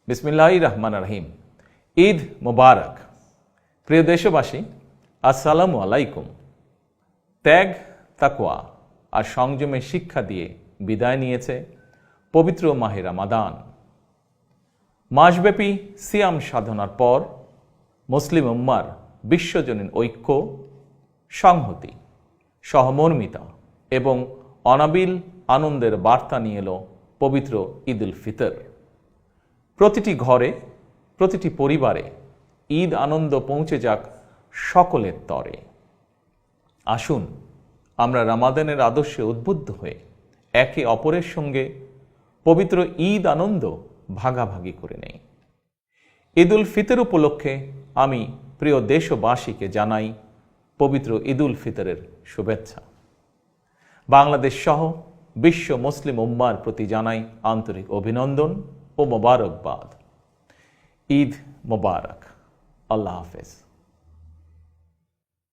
বিসমিল্লাহির রহমানির রহিম। ঈদ মোবারক। প্রিয় দেশবাসী, আসসালামু আলাইকুম। ত্যাগ, তাকওয়া আর সংযমের শিক্ষা দিয়ে বিদায় নিয়েছে পবিত্র মাহে রমাদান। মাসব্যাপী সিয়াম সাধনার পর মুসলিম উম্মার বিশ্বজনীন ঐক্য, সংহতি, সহমর্মিতা এবং অনাবিল আনন্দের বার্তা নিয়ে এলো পবিত্র ঈদ উল ফিতর। প্রতিটি ঘরে, প্রতিটি পরিবারে ঈদ আনন্দ পৌঁছে যাক সকলের তরে। আসুন আমরা রমাদানের আদর্শে উদ্বুদ্ধ হয়ে একে অপরের সঙ্গে পবিত্র ঈদ আনন্দ ভাগাভাগি করে নেই। ঈদ উল ফিতর উপলক্ষে আমি প্রিয় দেশবাসীকে জানাই পবিত্র ঈদ উল ফিতরের শুভেচ্ছা। বাংলাদেশ সহ বিশ্ব মুসলিম উম্মার প্রতি জানাই আন্তরিক অভিনন্দন ও মোবারকবাদ। ঈদ মোবারক। আল্লাহ হাফেজ।